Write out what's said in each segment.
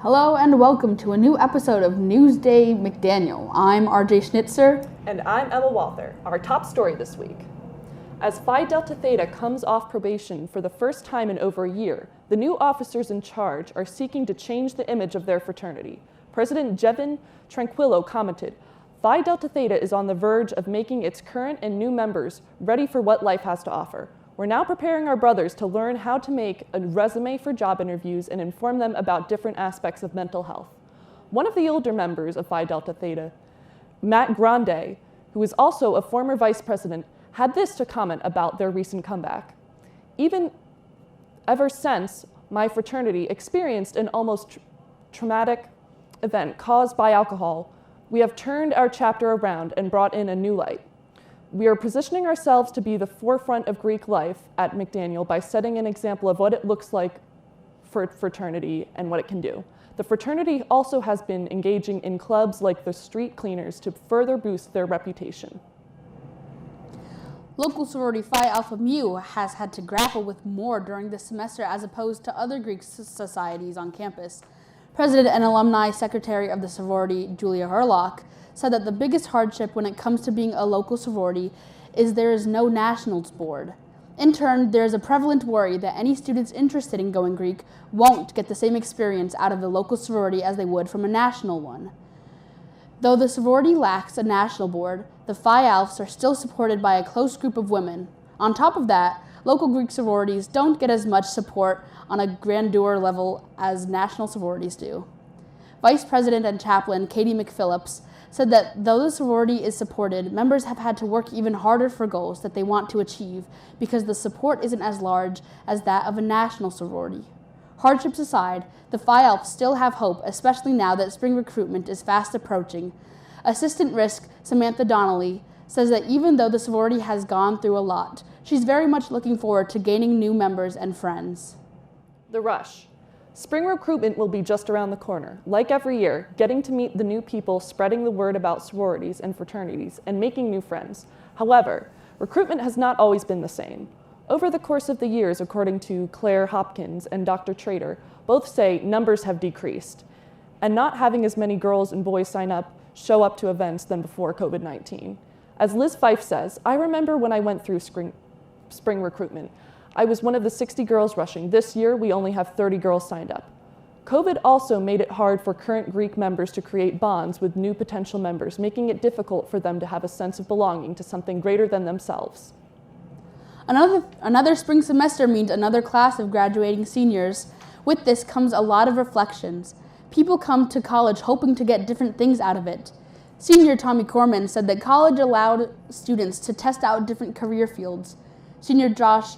Hello and welcome to a new episode of NewsDay McDaniel. I'm RJ Schnitzer. And I'm Emma Walther. Our top story this week. As Phi Delta Theta comes off probation for the first time in over a year, the new officers in charge are seeking to change the image of their fraternity. President Jevin Tranquillo commented, "Phi Delta Theta is on the verge of making its current and new members ready for what life has to offer. We're now preparing our brothers to learn how to make a resume for job interviews and inform them about different aspects of mental health." One of the older members of Phi Delta Theta, Matt Grande, who is also a former vice president, had this to comment about their recent comeback. Ever since my fraternity experienced an almost traumatic event caused by alcohol, we have turned our chapter around and brought in a new light. We are positioning ourselves to be the forefront of Greek life at McDaniel by setting an example of what it looks like for fraternity and what it can do. The fraternity also has been engaging in clubs like the Street Cleaners to further boost their reputation. Local sorority Phi Alpha Mu has had to grapple with more during this semester as opposed to other Greek societies on campus. President and Alumni Secretary of the sorority, Julia Hurlock, said that the biggest hardship when it comes to being a local sorority is there is no nationals board. In turn, there is a prevalent worry that any students interested in going Greek won't get the same experience out of the local sorority as they would from a national one. Though the sorority lacks a national board, the Phi Alphs are still supported by a close group of women. On top of that, local Greek sororities don't get as much support on a grandeur level as national sororities do. Vice President and Chaplain Katie McPhillips said that though the sorority is supported, members have had to work even harder for goals that they want to achieve because the support isn't as large as that of a national sorority. Hardships aside, the Phi Alphs still have hope, especially now that spring recruitment is fast approaching. Assistant Risk Samantha Donnelly says that even though the sorority has gone through a lot, she's very much looking forward to gaining new members and friends. The rush. Spring recruitment will be just around the corner. Like every year, getting to meet the new people, spreading the word about sororities and fraternities, and making new friends. However, recruitment has not always been the same. Over the course of the years, according to Claire Hopkins and Dr. Trader, both say numbers have decreased, and not having as many girls and boys show up to events than before COVID-19. As Liz Fife says, "I remember when I went through spring recruitment. I was one of the 60 girls rushing. This year, we only have 30 girls signed up." COVID also made it hard for current Greek members to create bonds with new potential members, making it difficult for them to have a sense of belonging to something greater than themselves. Another spring semester means another class of graduating seniors. With this comes a lot of reflections. People come to college hoping to get different things out of it. Senior Tommy Corman said that college allowed students to test out different career fields. Senior Josh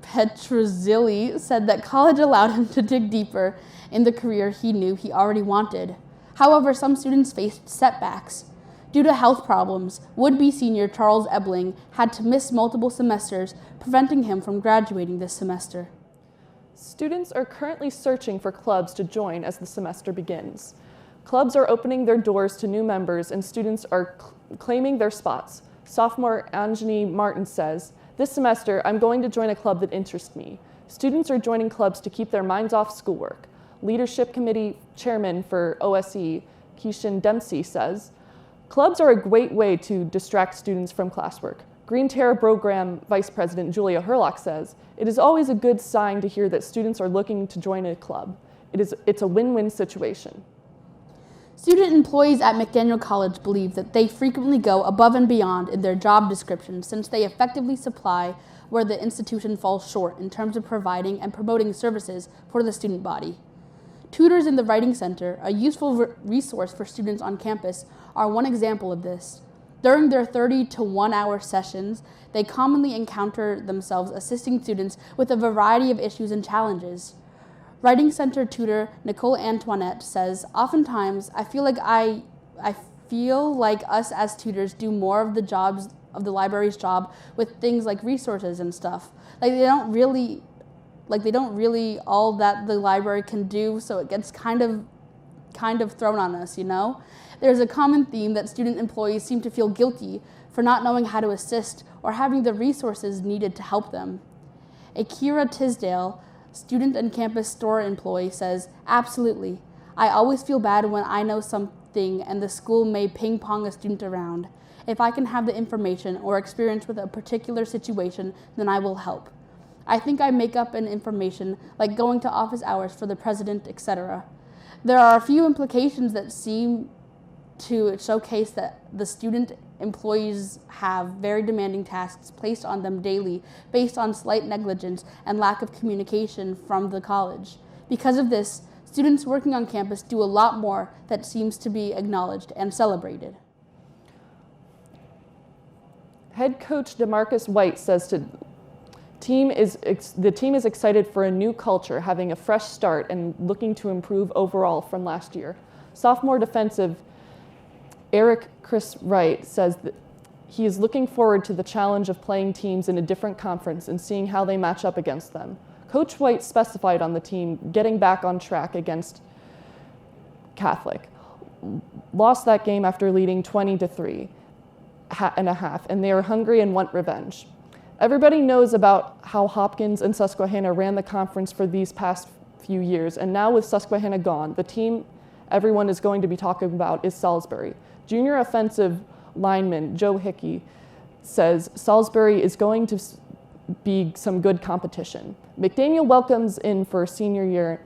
Petruzilli said that college allowed him to dig deeper in the career he knew he already wanted. However, some students faced setbacks. Due to health problems, would-be senior Charles Ebling had to miss multiple semesters, preventing him from graduating this semester. Students are currently searching for clubs to join as the semester begins. Clubs are opening their doors to new members and students are claiming their spots. Sophomore Anjani Martin says, "This semester, I'm going to join a club that interests me." Students are joining clubs to keep their minds off schoolwork. Leadership Committee Chairman for OSE, Keishan Dempsey, says, "Clubs are a great way to distract students from classwork." Green Terra Program Vice President Julia Hurlock says, "It is always a good sign to hear that students are looking to join a club. It's a win-win situation." Student employees at McDaniel College believe that they frequently go above and beyond in their job descriptions since they effectively supply where the institution falls short in terms of providing and promoting services for the student body. Tutors in the Writing Center, a useful resource for students on campus, are one example of this. During their 30 to 1 hour sessions, they commonly encounter themselves assisting students with a variety of issues and challenges. Writing Center tutor Nicole Antoinette says, "Oftentimes, I feel like us as tutors do more of the library's job with things like resources and stuff. They don't really all that the library can do, so it gets kind of thrown on us, you know? There's a common theme that student employees seem to feel guilty for not knowing how to assist or having the resources needed to help them." Akira Tisdale, student and campus store employee, says, "Absolutely. I always feel bad when I know something and the school may ping pong a student around. If I can have the information or experience with a particular situation, then I will help. I think I make up an information like going to office hours for the president, etc. There are a few implications that seem to showcase that the student employees have very demanding tasks placed on them daily based on slight negligence and lack of communication from the college. Because of this, students working on campus do a lot more that seems to be acknowledged and celebrated. Head coach DeMarcus White says the team is excited for a new culture, having a fresh start and looking to improve overall from last year. Sophomore defensive Eric Chris Wright says that he is looking forward to the challenge of playing teams in a different conference and seeing how they match up against them. Coach White specified on the team getting back on track against Catholic. Lost that game after leading 20-3 and a half, and they are hungry and want revenge. Everybody knows about how Hopkins and Susquehanna ran the conference for these past few years, and now with Susquehanna gone, the team everyone is going to be talking about is Salisbury. Junior offensive lineman Joe Hickey says Salisbury is going to be some good competition. McDaniel welcomes in for senior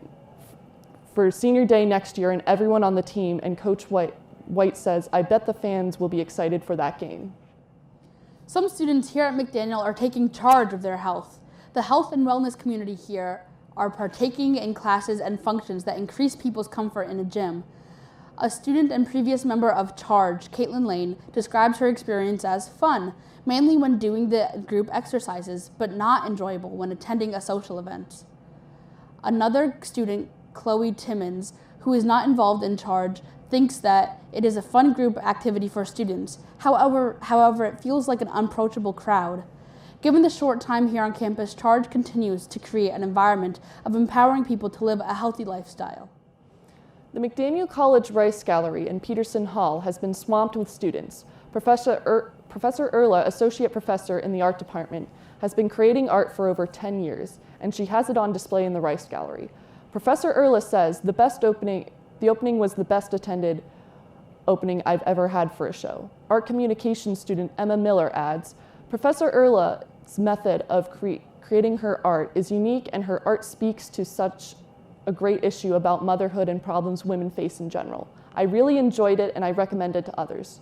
day next year and everyone on the team, and Coach White says, I bet the fans will be excited for that game. Some students here at McDaniel are taking charge of their health. The health and wellness community here are partaking in classes and functions that increase people's comfort in a gym. A student and previous member of Charge, Caitlin Lane, describes her experience as fun, mainly when doing the group exercises, but not enjoyable when attending a social event. Another student, Chloe Timmons, who is not involved in Charge, thinks that it is a fun group activity for students. However, it feels like an unapproachable crowd. Given the short time here on campus, Charge continues to create an environment of empowering people to live a healthy lifestyle. The McDaniel College Rice Gallery in Peterson Hall has been swamped with students. Professor Erla, Associate Professor in the Art Department, has been creating art for over 10 years, and she has it on display in the Rice Gallery. Professor Erla says the opening was the best attended opening I've ever had for a show. Art communication student Emma Miller adds, Professor Erla's method of creating her art is unique, and her art speaks to such a great issue about motherhood and problems women face in general. I really enjoyed it, and I recommend it to others.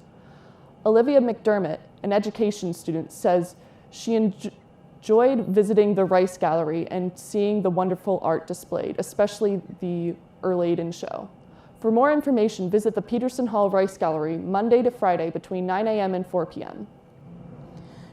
Olivia McDermott, an education student, says she enjoyed visiting the Rice Gallery and seeing the wonderful art displayed, especially the Erladen show. For more information, visit the Peterson Hall Rice Gallery Monday to Friday between 9 a.m. and 4 p.m.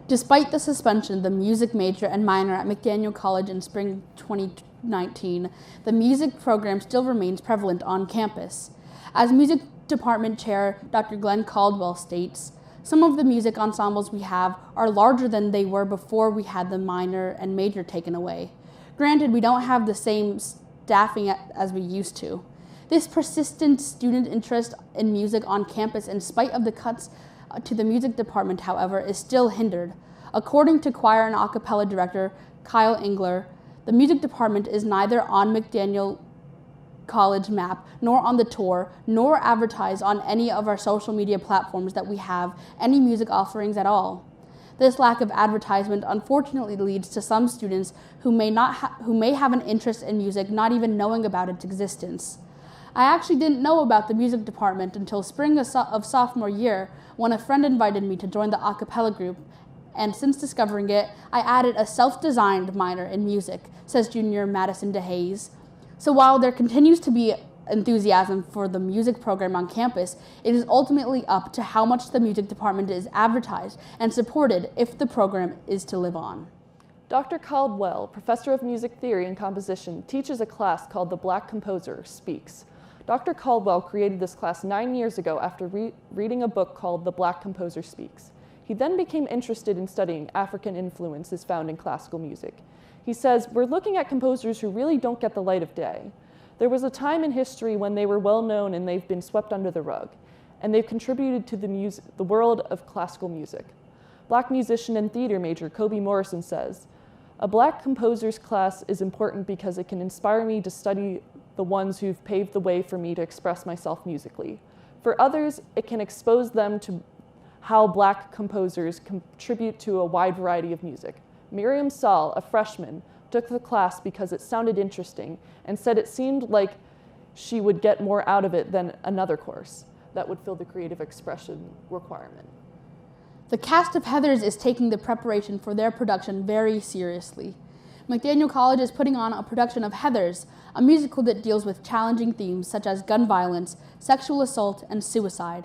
Despite the suspension of the music major and minor at McDaniel College in spring 2019, the music program still remains prevalent on campus. As Music Department Chair Dr. Glenn Caldwell states, some of the music ensembles we have are larger than they were before we had the minor and major taken away. Granted, we don't have the same staffing as we used to. This persistent student interest in music on campus, in spite of the cuts to the music department, however, is still hindered. According to choir and a cappella director Kyle Engler, the music department is neither on McDaniel College map, nor on the tour, nor advertised on any of our social media platforms that we have any music offerings at all. This lack of advertisement unfortunately leads to some students who may have an interest in music not even knowing about its existence. I actually didn't know about the music department until spring of sophomore year, when a friend invited me to join the a cappella group, and since discovering it, I added a self-designed minor in music, says junior Madison DeHaze. So while there continues to be enthusiasm for the music program on campus, it is ultimately up to how much the music department is advertised and supported if the program is to live on. Dr. Caldwell, professor of music theory and composition, teaches a class called The Black Composer Speaks. Dr. Caldwell created this class 9 years ago after reading a book called The Black Composer Speaks. He then became interested in studying African influences found in classical music. He says, we're looking at composers who really don't get the light of day. There was a time in history when they were well known and they've been swept under the rug, and they've contributed to the world of classical music. Black musician and theater major Kobe Morrison says, a Black composers class is important because it can inspire me to study the ones who've paved the way for me to express myself musically. For others, it can expose them to how Black composers contribute to a wide variety of music. Miriam Saul, a freshman, took the class because it sounded interesting and said it seemed like she would get more out of it than another course that would fill the creative expression requirement. The cast of Heathers is taking the preparation for their production very seriously. McDaniel College is putting on a production of Heathers, a musical that deals with challenging themes such as gun violence, sexual assault, and suicide.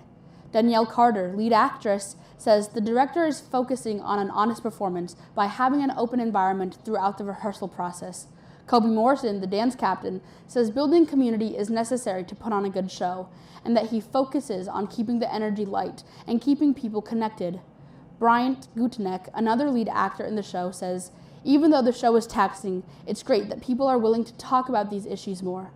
Danielle Carter, lead actress, says the director is focusing on an honest performance by having an open environment throughout the rehearsal process. Kobe Morrison, the dance captain, says building community is necessary to put on a good show, and that he focuses on keeping the energy light and keeping people connected. Bryant Gutenek, another lead actor in the show, says, even though the show is taxing, it's great that people are willing to talk about these issues more.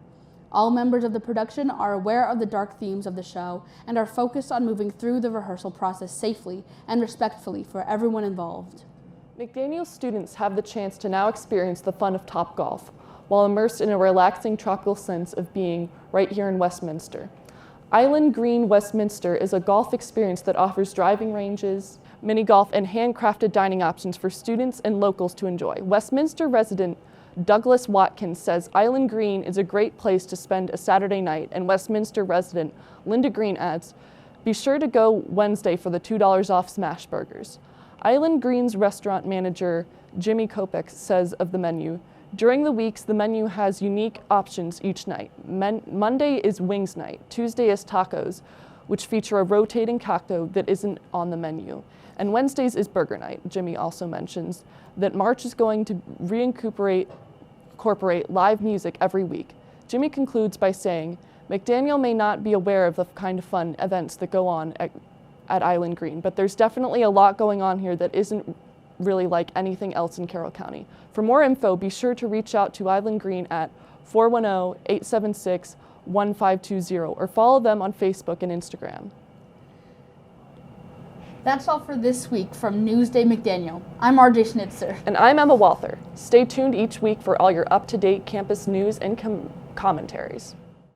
All members of the production are aware of the dark themes of the show and are focused on moving through the rehearsal process safely and respectfully for everyone involved. McDaniel students have the chance to now experience the fun of Topgolf while immersed in a relaxing tropical sense of being right here in Westminster. Island Green Westminster is a golf experience that offers driving ranges, mini golf, and handcrafted dining options for students and locals to enjoy. Westminster resident Douglas Watkins says Island Green is a great place to spend a Saturday night, and Westminster resident Linda Green adds, be sure to go Wednesday for the $2 off smash burgers. Island Green's restaurant manager Jimmy Kopek says of the menu, during the weeks the menu has unique options each night. Monday is wings night, Tuesday is tacos, which feature a rotating cocktail that isn't on the menu, and Wednesdays is burger night. Jimmy also mentions that March is going to incorporate live music every week. Jimmy concludes by saying, McDaniel may not be aware of the kind of fun events that go on at Island Green, but there's definitely a lot going on here that isn't really like anything else in Carroll County. For more info, be sure to reach out to Island Green at 410-876-1520 or follow them on Facebook and Instagram. That's all for this week from NewsDay McDaniel. I'm RJ Schnitzer. And I'm Emma Walther. Stay tuned each week for all your up-to-date campus news and commentaries.